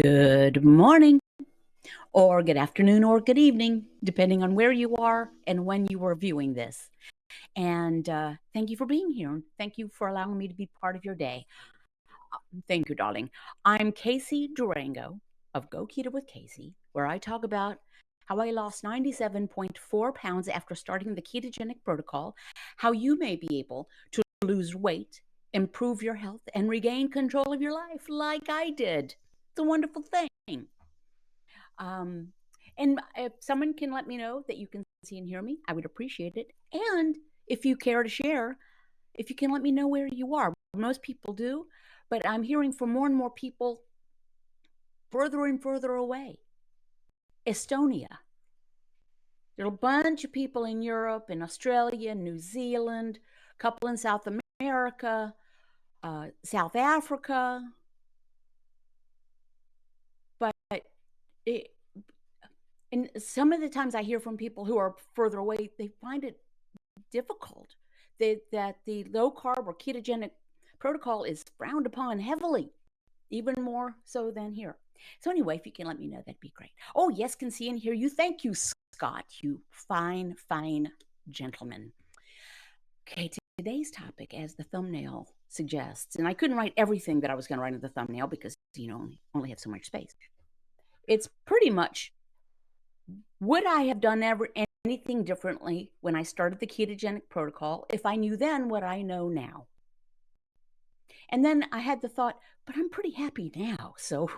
Good morning, or good afternoon, or good evening, depending on where you are and when you are viewing this. And thank you for being here. Thank you for allowing me to be part of your day. Thank you, darling. I'm Casey Durango of Go Keto with Casey, where I talk about how I lost 97.4 pounds after starting the ketogenic protocol, how you may be able to lose weight, improve your health, and regain control of your life like I did. It's a wonderful thing. Um, and if someone can let me know that you can see and hear me, I would appreciate it. And if you care to share, if you can let me know where you are. Most people do, but I'm hearing from more and more people further and further away. Estonia. There are a bunch of people in Europe, in Australia, New Zealand, a couple in South America, South Africa. But it, and some of the times I hear from people who are further away, they find it difficult. That the low carb or ketogenic protocol is frowned upon heavily, even more so than here. So anyway, if you can let me know, that'd be great. Oh, yes, can see and hear you. Thank you, Scott, you fine, fine gentleman. Okay, today's topic, as the thumbnail suggests, and I couldn't write everything that I was going to write in the thumbnail because, only have so much space. It's pretty much, would I have done anything differently when I started the ketogenic protocol if I knew then what I know now? And then I had the thought, but I'm pretty happy now. So,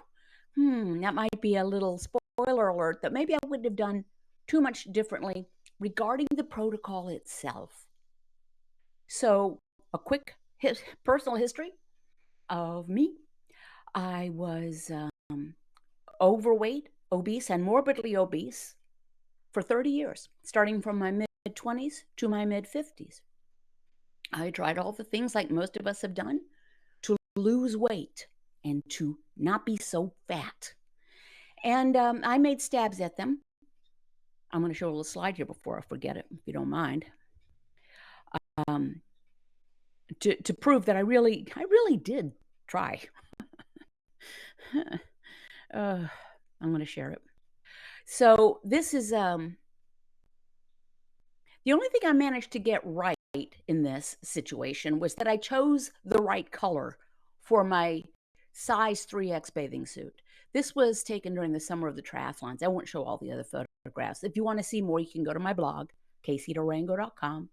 that might be a little spoiler alert that maybe I wouldn't have done too much differently regarding the protocol itself. So, a quick personal history of me. I was overweight, obese, and morbidly obese for 30 years, starting from my mid 20s to my mid 50s. I tried all the things like most of us have done to lose weight and to not be so fat. And I made stabs at them. I'm going to show a little slide here before I forget it, if you don't mind, um, to prove that I really did try. I'm going to share it. So this is the only thing I managed to get right in this situation was that I chose the right color for my size 3X bathing suit. This was taken during the summer of the triathlons. I won't show all the other photographs. If you want to see more, you can go to my blog, caseydurango.com,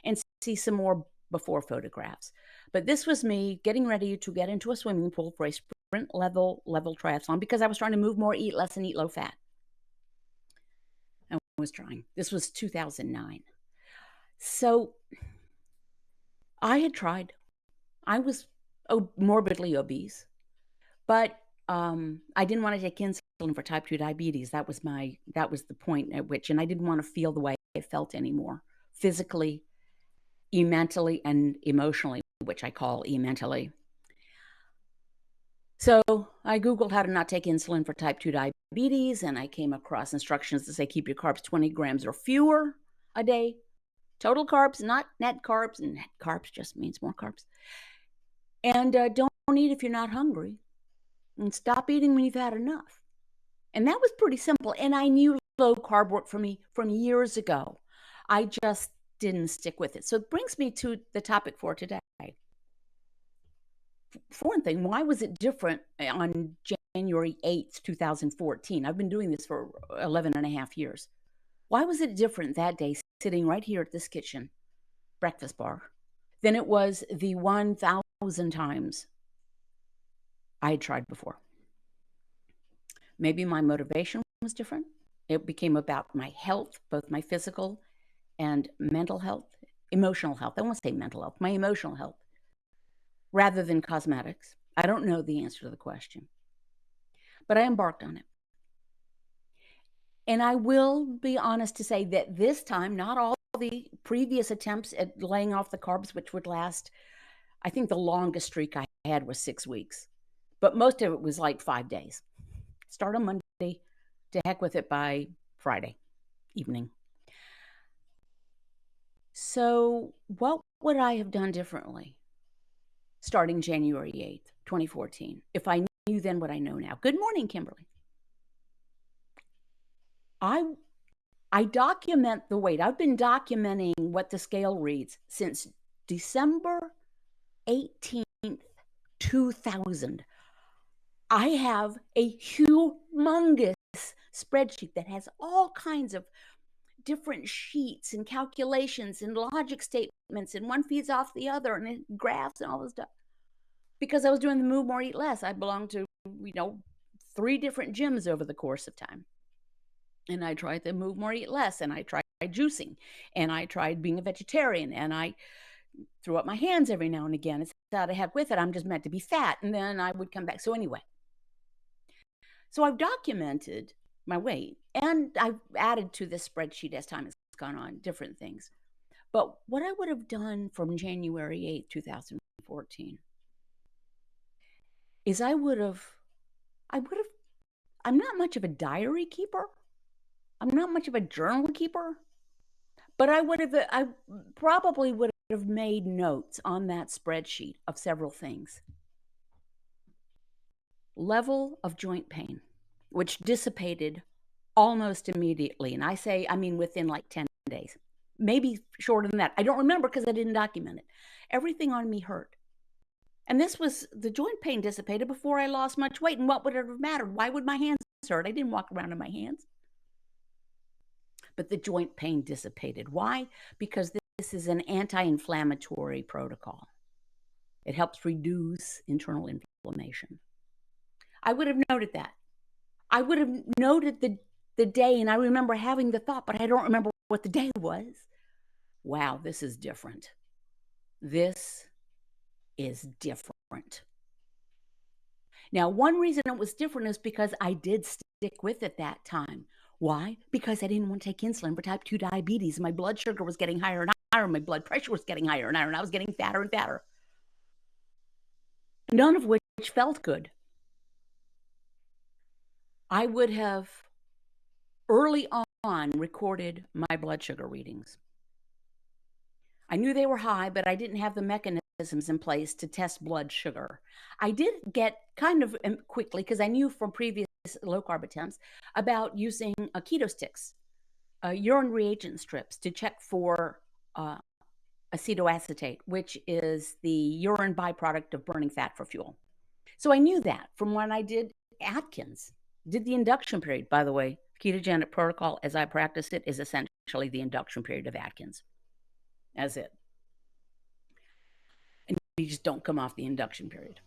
and see some more before photographs. But this was me getting ready to get into a swimming pool for a sprint level triathlon because I was trying to move more, eat less, and eat low fat. I was trying. This was 2009. So I had tried. I was morbidly obese, but I didn't want to take insulin for type 2 diabetes. That was the point at which, and I didn't want to feel the way I felt anymore, physically, mentally, and emotionally, which I call mentally. So I Googled how to not take insulin for type 2 diabetes, and I came across instructions to say keep your carbs 20 grams or fewer a day. Total carbs, not net carbs. And net carbs just means more carbs. And don't eat if you're not hungry. And stop eating when you've had enough. And that was pretty simple. And I knew low carb worked for me from years ago. I just didn't stick with it. So it brings me to the topic for today. For one thing, why was it different on January 8th, 2014? I've been doing this for 11 and a half years. Why was it different that day, sitting right here at this kitchen breakfast bar, than it was the 1,000 times I had tried before? Maybe my motivation was different. It became about my health, both my physical and mental health, emotional health. I won't say mental health, my emotional health, rather than cosmetics. I don't know the answer to the question, but I embarked on it. And I will be honest to say that this time, not all the previous attempts at laying off the carbs, which would last, I think the longest streak I had was 6 weeks, but most of it was like 5 days. Start on Monday, to heck with it by Friday evening. So what would I have done differently starting January 8th, 2014, if I knew then what I know now. Good morning, Kimberly. I I document the weight. I've been documenting what the scale reads since December 18th, 2000. I have a humongous spreadsheet that has all kinds of different sheets and calculations and logic statements, and one feeds off the other, and graphs and all this stuff. Because I was doing the move more, eat less. I belonged to, 3 different gyms over the course of time. And I tried the move more, eat less, and I tried juicing, and I tried being a vegetarian, and I threw up my hands every now and again. It's out of heck with it. I'm just meant to be fat. And then I would come back. So anyway, so I've documented my weight, and I've added to this spreadsheet as time has gone on, different things. But what I would have done from January 8th, 2014 is I would have, I'm not much of a diary keeper. I'm not much of a journal keeper, but I probably would have made notes on that spreadsheet of several things. Level of joint pain, which dissipated almost immediately. And I mean within like 10 days, maybe shorter than that. I don't remember because I didn't document it. Everything on me hurt. And the joint pain dissipated before I lost much weight. And what would it have mattered? Why would my hands hurt? I didn't walk around in my hands. But the joint pain dissipated. Why? Because this is an anti-inflammatory protocol. It helps reduce internal inflammation. I would have noted that. I would have noted the day, and I remember having the thought, but I don't remember what the day was. Wow, this is different. This is different. Now, one reason it was different is because I did stick with it that time. Why? Because I didn't want to take insulin for type 2 diabetes. My blood sugar was getting higher and higher. My blood pressure was getting higher and higher, and I was getting fatter and fatter. None of which felt good. I would have early on recorded my blood sugar readings. I knew they were high, but I didn't have the mechanisms in place to test blood sugar. I did get kind of quickly, because I knew from previous low carb attempts, about using keto sticks, urine reagent strips to check for acetoacetate, which is the urine byproduct of burning fat for fuel. So I knew that from when I did Atkins, did the induction period. By the way, ketogenic protocol, as I practiced it, is essentially the induction period of Atkins. That's it. And you just don't come off the induction period.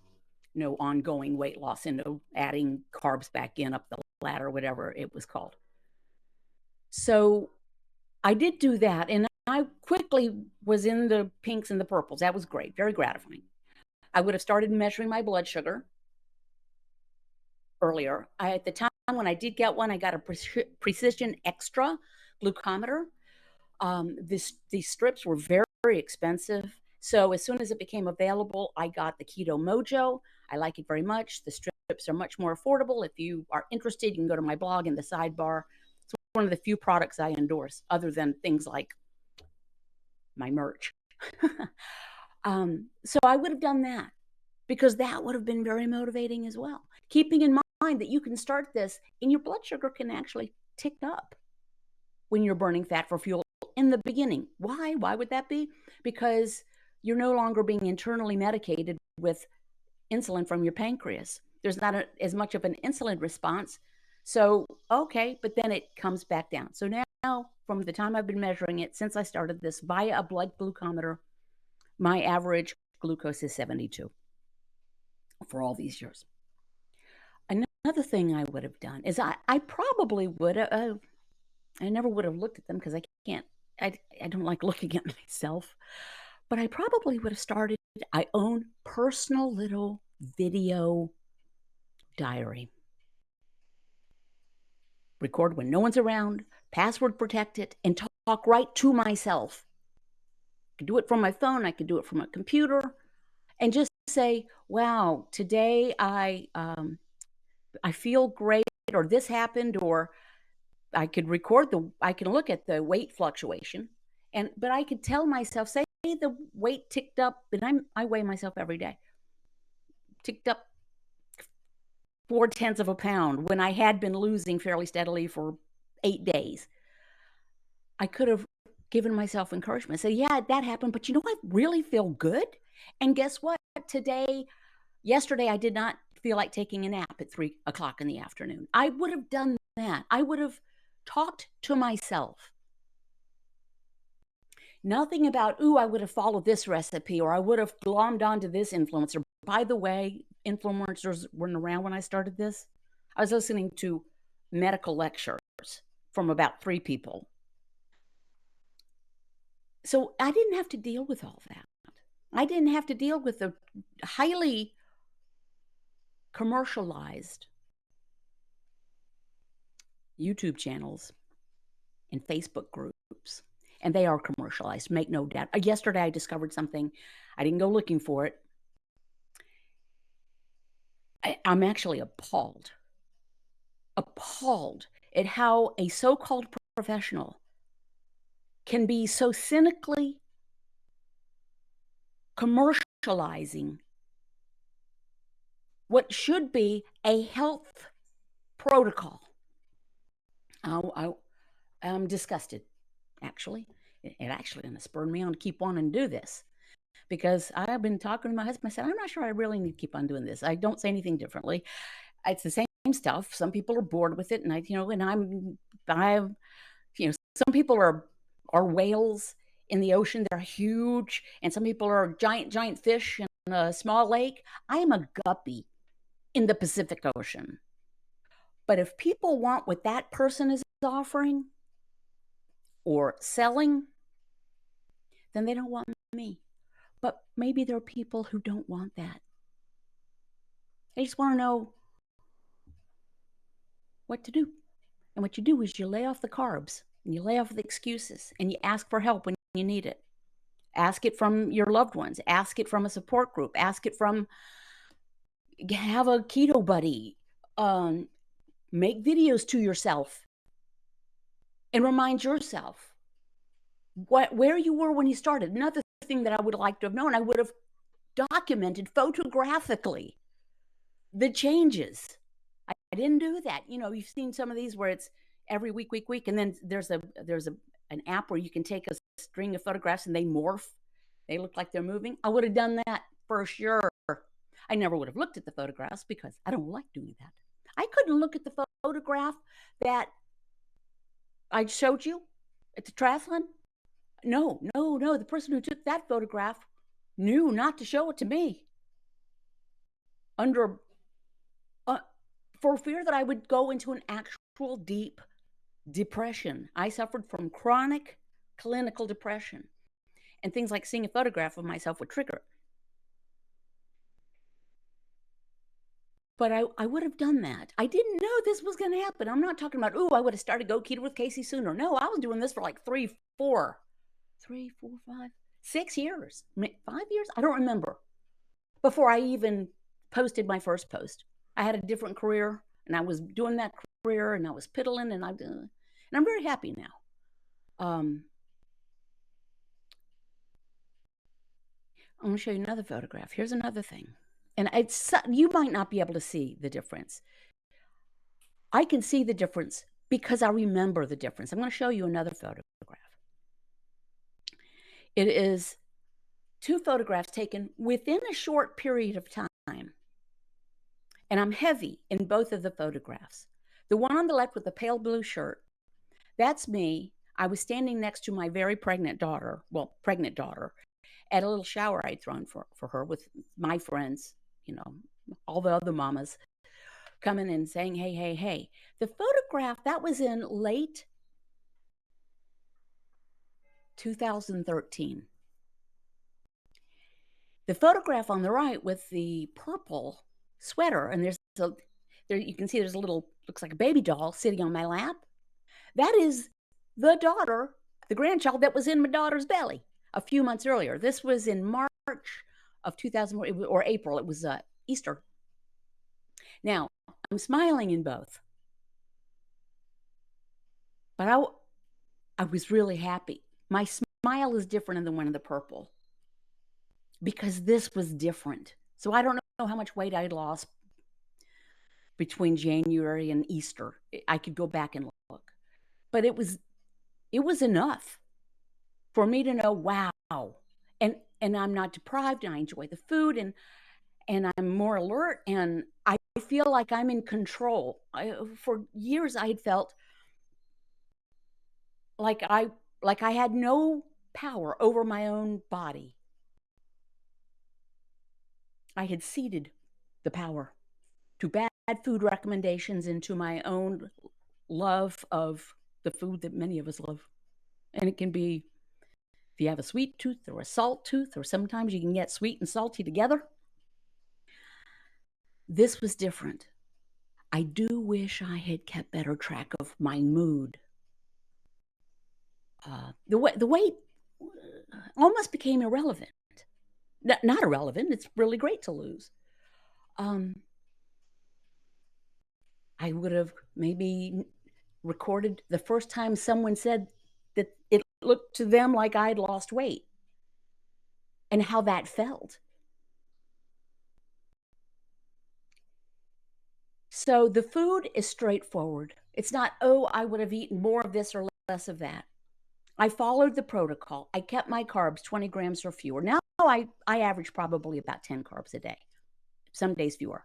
No ongoing weight loss and no adding carbs back in up the ladder, whatever it was called. So I did do that, and I quickly was in the pinks and the purples. That was great, very gratifying. I would have started measuring my blood sugar earlier. At the time when I did get one, I got a Precision Extra glucometer. These strips were very, very expensive. So as soon as it became available, I got the Keto Mojo. I like it very much. The strips are much more affordable. If you are interested, you can go to my blog in the sidebar. It's one of the few products I endorse, other than things like my merch. So I would have done that, because that would have been very motivating as well. Keeping in mind that you can start this and your blood sugar can actually tick up when you're burning fat for fuel in the beginning. Why? Why would that be? Because you're no longer being internally medicated with insulin from your pancreas. There's not as much of an insulin response. So, okay, but then it comes back down. So now, from the time I've been measuring it, since I started this via a blood glucometer, my average glucose is 72 for all these years. Another thing I would have done is I probably would have, I never would have looked at them because I don't like looking at myself, but I probably would have started my own personal little video diary. Record when no one's around, password protect it, and talk right to myself. I could do it from my phone, I could do it from a computer, and just say, wow, today I feel great, or this happened, or I could I can look at the weight fluctuation, but I could tell myself, say the weight ticked up, and I weigh myself every day, ticked up 4/10 of a pound when I had been losing fairly steadily for 8 days. I could have given myself encouragement. Say, yeah, that happened, but you know what? Really feel good. And guess what? Yesterday, I did not feel like taking a nap at 3 o'clock in the afternoon. I would have done that. I would have talked to myself. Nothing about, ooh, I would have followed this recipe or I would have glommed onto this influencer. By the way, influencers weren't around when I started this. I was listening to medical lectures from about 3 people. So I didn't have to deal with all that. I didn't have to deal with the highly commercialized YouTube channels and Facebook groups. And they are commercialized, make no doubt. Yesterday, I discovered something. I didn't go looking for it. I'm actually appalled at how a so-called professional can be so cynically commercializing what should be a health protocol. I'm disgusted, actually. It actually going to spur me on to keep on and do this because I've been talking to my husband. I said, I'm not sure I really need to keep on doing this. I don't say anything differently. It's the same stuff. Some people are bored with it, and some people are whales in the ocean. They're huge, and some people are giant fish in a small lake. I am a guppy in the Pacific Ocean. But if people want what that person is offering or selling, then they don't want me. But maybe there are people who don't want that. They just want to know what to do. And what you do is you lay off the carbs and you lay off the excuses and you ask for help when you need it. Ask it from your loved ones. Ask it from a support group. Ask it from, have a keto buddy. Make videos to yourself and remind yourself where you were when you started. Another thing that I would like to have known, I would have documented photographically the changes. I didn't do that. You've seen some of these where it's every week, and then there's an app where you can take a string of photographs and they morph. They look like they're moving. I would have done that for sure. I never would have looked at the photographs because I don't like doing that. I couldn't look at the photograph that I showed you at the triathlon. No. The person who took that photograph knew not to show it to me under for fear that I would go into an actual deep depression. I suffered from chronic clinical depression, and things like seeing a photograph of myself would trigger it. But I would have done that. I didn't know this was going to happen. I'm not talking about, I would have started Go Keto with Casey sooner. No, I was doing this for like 6 years, 5 years. I don't remember. Before I even posted my first post, I had a different career, and I was doing that career, and I was piddling, and I'm very happy now. I'm going to show you another photograph. Here's another thing. And you might not be able to see the difference. I can see the difference because I remember the difference. I'm going to show you another photograph. It is 2 photographs taken within a short period of time. And I'm heavy in both of the photographs. The one on the left with the pale blue shirt, that's me. I was standing next to my very pregnant daughter, at a little shower I'd thrown for her with my friends, all the other mamas coming and saying, hey. The photograph, that was in late 2013. The photograph on the right with the purple sweater, and there you can see there's a little, looks like a baby doll sitting on my lap. That is the daughter, the grandchild that was in my daughter's belly a few months earlier. This was in March of 2000 or April. It was Easter. Now, I'm smiling in both. But I was really happy. My smile is different than the one in the purple because this was different. So I don't know how much weight I'd lost. between January and Easter. I could go back and look. But it was enough for me to know, wow. And I'm not deprived, and I enjoy the food, and I'm more alert, and I feel like I'm in control. For years I had felt like I had no power over my own body. I had ceded the power to bad food recommendations and to my own love of the food that many of us love. And it can be, if you have a sweet tooth or a salt tooth, or sometimes you can get sweet and salty together. This was different. I do wish I had kept better track of my mood. The weight almost became irrelevant. Not irrelevant. It's really great to lose. Um, I would have maybe recorded the first time someone said that it looked to them like I'd lost weight and how that felt. So the food is straightforward. It's not, oh, I would have eaten more of this or less of that. I followed the protocol. I kept my carbs 20 grams or fewer. Now I average probably about 10 carbs a day, some days fewer.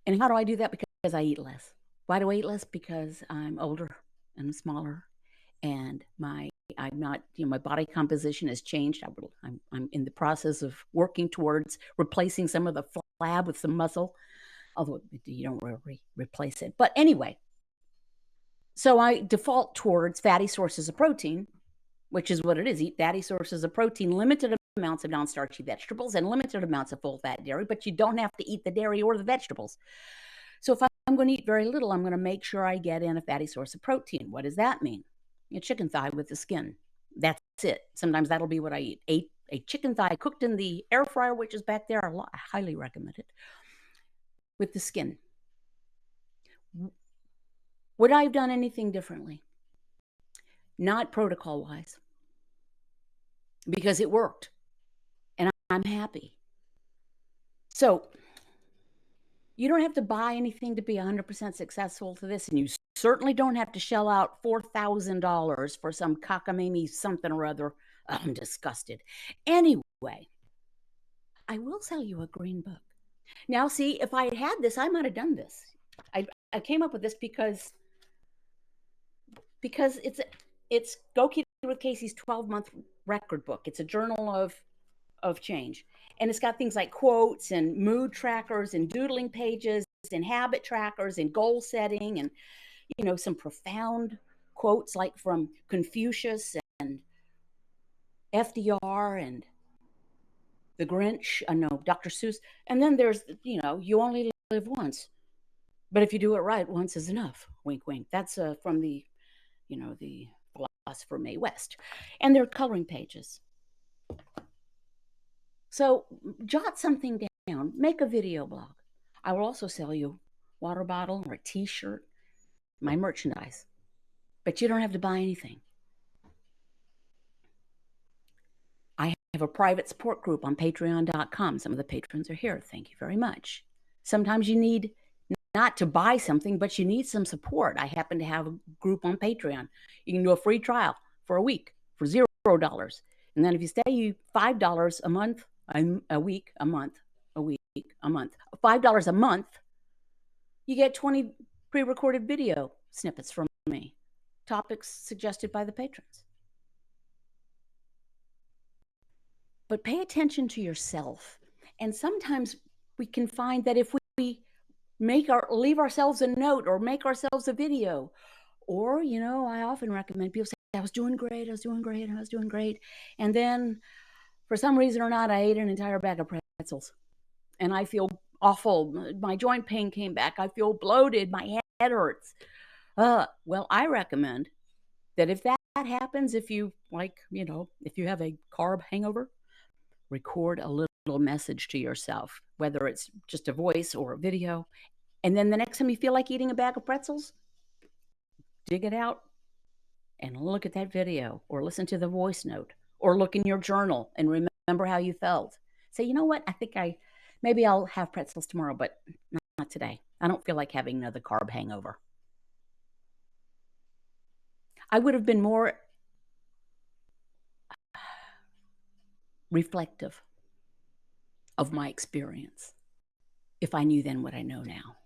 And how do I do that? Because I eat less. Why do I eat less? Because I'm older and smaller, and I'm not, my body composition has changed. I'm in the process of working towards replacing some of the flab with some muscle, although you don't really replace it. But anyway, so I default towards fatty sources of protein, which is what it is. Eat fatty sources of protein, limited amounts of non-starchy vegetables, and limited amounts of full-fat dairy, but you don't have to eat the dairy or the vegetables. So if I'm going to eat very little, I'm going to make sure I get in a fatty source of protein. What does that mean? A chicken thigh with the skin. That's it. Sometimes that'll be what I eat. A chicken thigh cooked in the air fryer, which is back there. I highly recommend it, with the skin. Would I have done anything differently? Not protocol-wise, because it worked, and I'm happy. So you don't have to buy anything to be 100% successful to this, and you certainly don't have to shell out $4,000 for some cockamamie something or other. I'm disgusted. Anyway, I will sell you a green book. Now, see, if I had had this, I might have done this. I came up with this because it's Go Keto with Casey's 12-month record book. It's a journal of change. And it's got things like quotes and mood trackers and doodling pages and habit trackers and goal setting and, some profound quotes like from Confucius and FDR and the Grinch, no, Dr. Seuss. And then there's, you only live once. But if you do it right, once is enough. Wink, wink. That's from the philosopher Mae West. And they're coloring pages. So jot something down, make a video blog. I will also sell you a water bottle or a t-shirt, my merchandise, but you don't have to buy anything. I have a private support group on patreon.com. Some of the patrons are here. Thank you very much. Sometimes you need not to buy something, but you need some support. I happen to have a group on Patreon. You can do a free trial for a week for $0. And then if you stay $5 a month, a week, a month, $5 a month, you get 20 pre-recorded video snippets from me, topics suggested by the patrons. But pay attention to yourself. And sometimes we can find that if we leave ourselves a note or make ourselves a video, or, I often recommend people say, I was doing great. And then for some reason or not, I ate an entire bag of pretzels and I feel awful. My joint pain came back. I feel bloated. My head hurts. Well, I recommend that if that happens, if you if you have a carb hangover, record a little message to yourself, whether it's just a voice or a video. And then the next time you feel like eating a bag of pretzels, dig it out and look at that video or listen to the voice note or look in your journal and remember how you felt. Say, you know what? I think I Maybe I'll have pretzels tomorrow, but not today. I don't feel like having another carb hangover. I would have been more reflective of my experience if I knew then what I know now.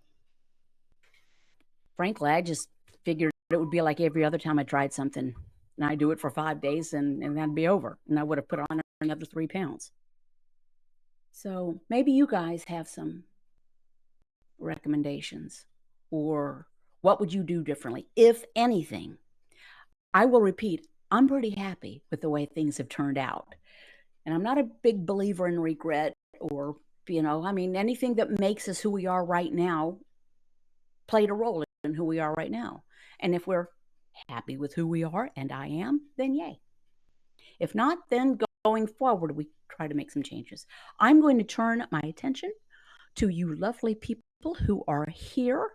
Frankly, I just figured it would be like every other time I tried something. And I do it for 5 days and that'd be over. And I would have put on another 3 pounds. So maybe you guys have some recommendations, or what would you do differently, if anything? I will repeat, I'm pretty happy with the way things have turned out. And I'm not a big believer in regret or, I mean, anything that makes us who we are right now played a role in who we are right now. And if we're happy with who we are, and I am, then yay. If not, then going forward, we try to make some changes. I'm going to turn my attention to you lovely people who are here.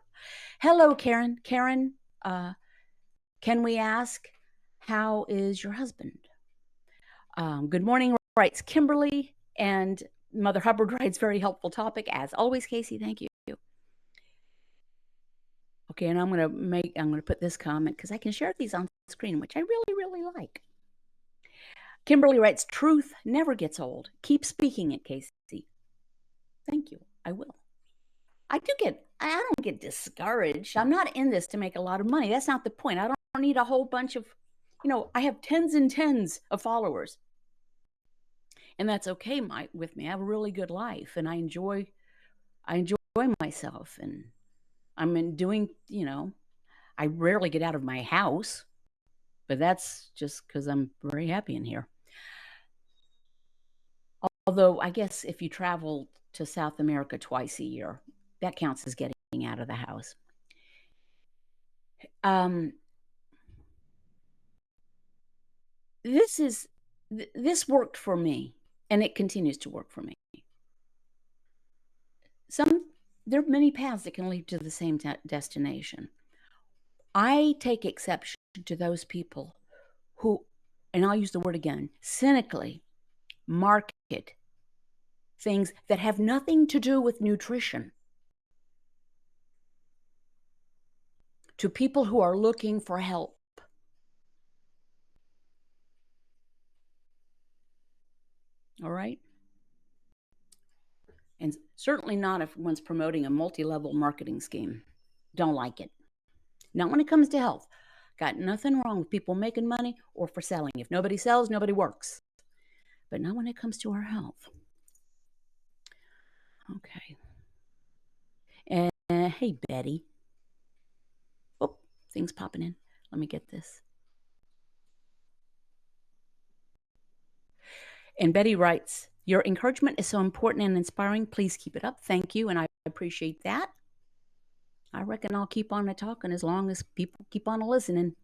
Hello, Karen. Karen, can we ask, how is your husband? Good morning, writes Kimberly, and Mother Hubbard writes, very helpful topic. As always, Casey, thank you. Okay, and I'm gonna put this comment because I can share these on screen, which I really, really like. Kimberly writes, truth never gets old. Keep speaking it, Casey. Thank you. I will. I don't get discouraged. I'm not in this to make a lot of money. That's not the point. I don't need a whole bunch of, I have tens and tens of followers. And that's okay with me. I have a really good life and I enjoy myself, and I'm doing, I rarely get out of my house, but that's just because I'm very happy in here. Although I guess if you travel to South America twice a year, that counts as getting out of the house. This worked for me, and it continues to work for me. There are many paths that can lead to the same destination. I take exception to those people who, and I'll use the word again, cynically market things that have nothing to do with nutrition to people who are looking for help. All right? And certainly not if one's promoting a multi-level marketing scheme. Don't like it. Not when it comes to health. Got nothing wrong with people making money or for selling. If nobody sells, nobody works. But not when it comes to our health. Okay. And hey, Betty. Oh, things popping in. Let me get this. And Betty writes, your encouragement is so important and inspiring. Please keep it up. Thank you. And I appreciate that. I reckon I'll keep on talking as long as people keep on listening.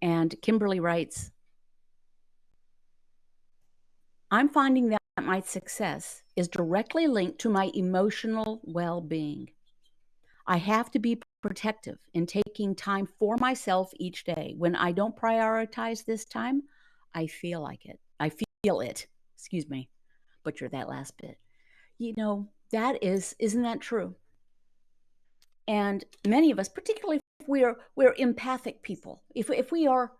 And Kimberly writes, I'm finding that my success is directly linked to my emotional well-being. I have to be protective in taking time for myself each day. When I don't prioritize this time, I feel like it. I feel it. Excuse me. Butcher that last bit. Isn't that true? And many of us, particularly if we're empathic people, if we are,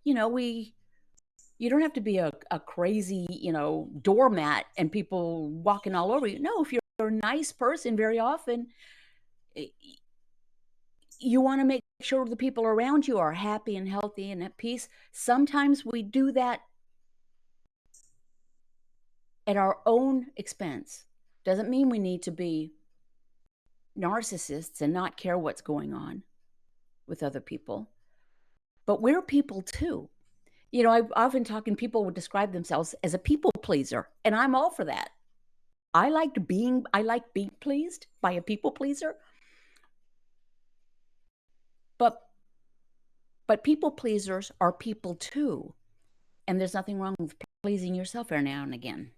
you don't have to be a crazy, doormat and people walking all over you. No, if you're a nice person, very often you want to make sure the people around you are happy and healthy and at peace. Sometimes we do that at our own expense. Doesn't mean we need to be narcissists and not care what's going on with other people. But we're people too. I've often talking, people would describe themselves as a people pleaser, and I'm all for that. I like being pleased by a people pleaser. But people pleasers are people too. And there's nothing wrong with pleasing yourself every now and again.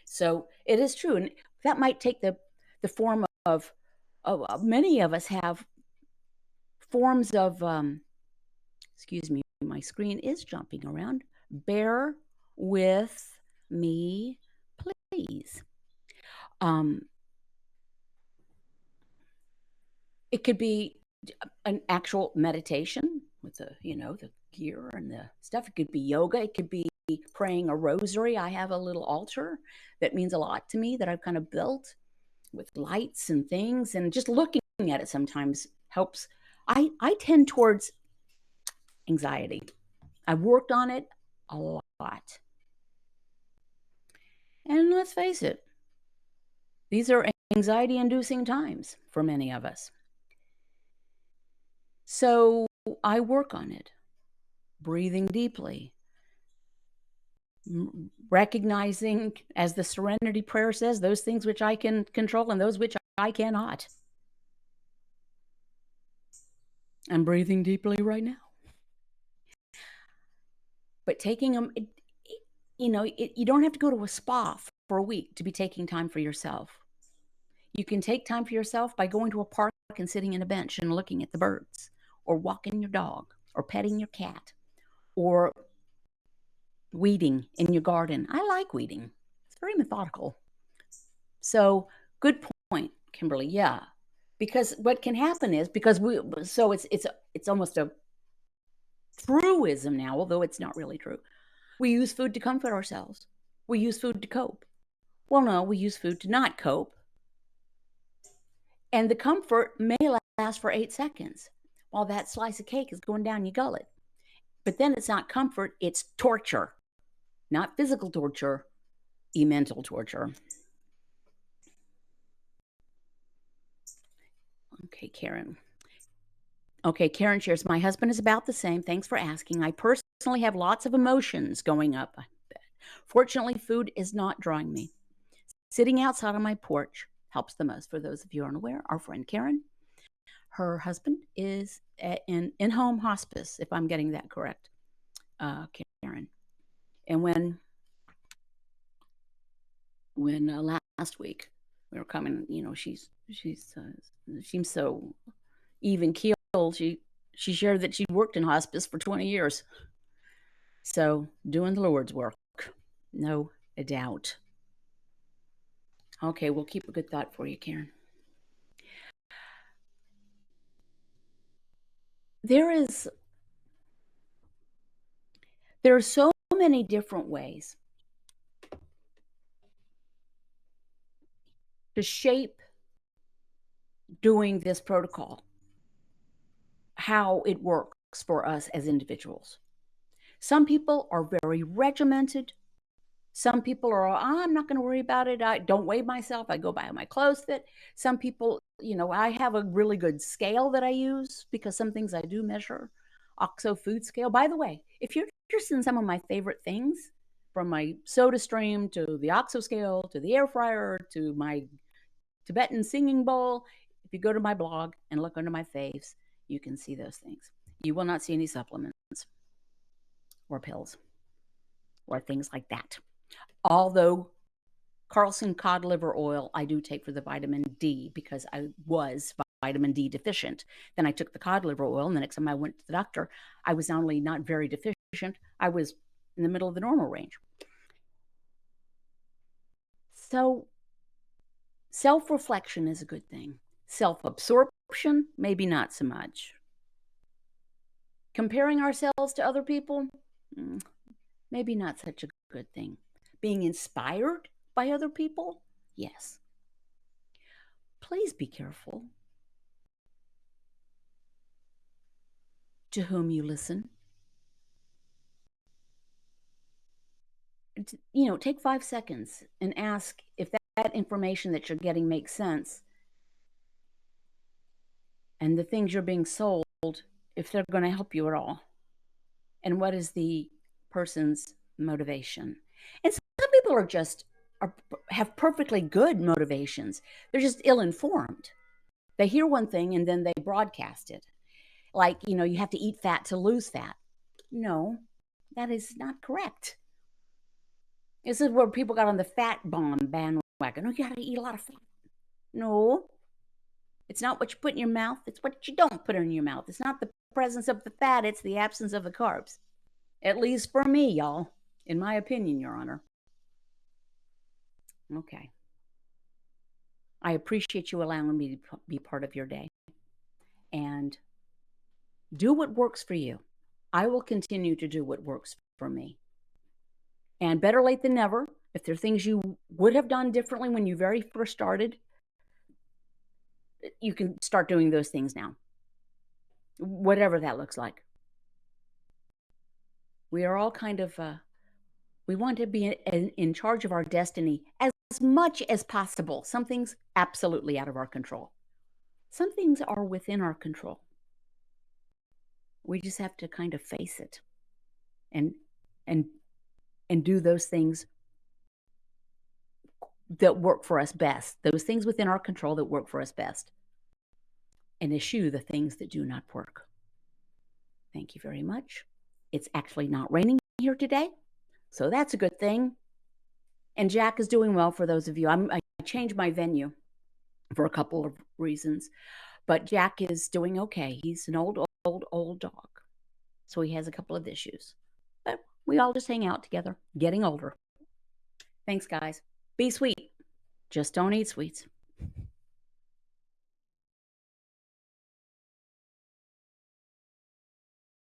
So it is true. And that might take the form of many of us have forms of, excuse me, my screen is jumping around. Bear with me, please. Um, it could be an actual meditation with the gear and the stuff. It could be yoga. It could be praying a rosary. I have a little altar that means a lot to me that I've kind of built with lights and things, and just looking at it sometimes helps. I tend towards anxiety. I've worked on it a lot. And let's face it, these are anxiety inducing times for many of us. So I work on it, breathing deeply, recognizing, as the Serenity Prayer says, those things which I can control and those which I cannot. I'm breathing deeply right now. But taking them, you don't have to go to a spa for a week to be taking time for yourself. You can take time for yourself by going to a park and sitting in a bench and looking at the birds, or walking your dog, or petting your cat, or weeding in your garden. I like weeding. It's very methodical. So, good point, Kimberly. Yeah. Because what can happen is, because it's almost a truism now, although it's not really true. We use food to comfort ourselves. We use food to cope. Well, no, we use food to not cope. And the comfort may last for 8 seconds while that slice of cake is going down your gullet. But then it's not comfort, it's torture. Not physical torture, mental torture. Okay, Karen. Okay, Karen shares, my husband is about the same. Thanks for asking. I personally have lots of emotions going up. Fortunately, food is not drawing me. Sitting outside on my porch helps the most. For those of you who aren't aware, our friend Karen, her husband is in home hospice, if I'm getting that correct, Karen. And when last week we were coming, she's seems so even keeled. She shared that she worked in hospice for 20 years. So doing the Lord's work, no doubt. Okay, we'll keep a good thought for you, Karen. There are so many different ways to shape doing this protocol, how it works for us as individuals. Some people are very regimented. Some people are, I'm not going to worry about it. I don't weigh myself. I go by how my clothes fit. Some people, I have a really good scale that I use because some things I do measure. OXO food scale. By the way, if you're interested in some of my favorite things, from my soda stream to the OXO scale to the air fryer to my Tibetan singing bowl, if you go to my blog and look under my faves, you can see those things. You will not see any supplements or pills or things like that. Although Carlson cod liver oil I do take for the vitamin D because I was vitamin D deficient. Then I took the cod liver oil, and the next time I went to the doctor, I was not only not very deficient, I was in the middle of the normal range. So self-reflection is a good thing. Self-absorption, maybe not so much. Comparing ourselves to other people, maybe not such a good thing. Being inspired by other people, yes. Please be careful to whom you listen. Take 5 seconds and ask if that information that you're getting makes sense, and the things you're being sold, if they're going to help you at all. And what is the person's motivation? And some people have perfectly good motivations. They're just ill-informed. They hear one thing and then they broadcast it. Like, you have to eat fat to lose fat. No, that is not correct. This is where people got on the fat bomb bandwagon. Oh, you got to eat a lot of fat. No, it's not what you put in your mouth. It's what you don't put in your mouth. It's not the presence of the fat. It's the absence of the carbs. At least for me, y'all. In my opinion, Your Honor. Okay. I appreciate you allowing me to be part of your day. And do what works for you. I will continue to do what works for me. And better late than never. If there are things you would have done differently when you very first started, you can start doing those things now, whatever that looks like. We are all kind of, we want to be in charge of our destiny as much as possible. Some things absolutely out of our control. Some things are within our control. We just have to kind of face it and and and do those things that work for us best. Those things within our control that work for us best. And eschew the things that do not work. Thank you very much. It's actually not raining here today, so that's a good thing. And Jack is doing well for those of you. I changed my venue for a couple of reasons, but Jack is doing okay. He's an old dog, so he has a couple of issues. But we all just hang out together, getting older. Thanks, guys. Be sweet. Just don't eat sweets.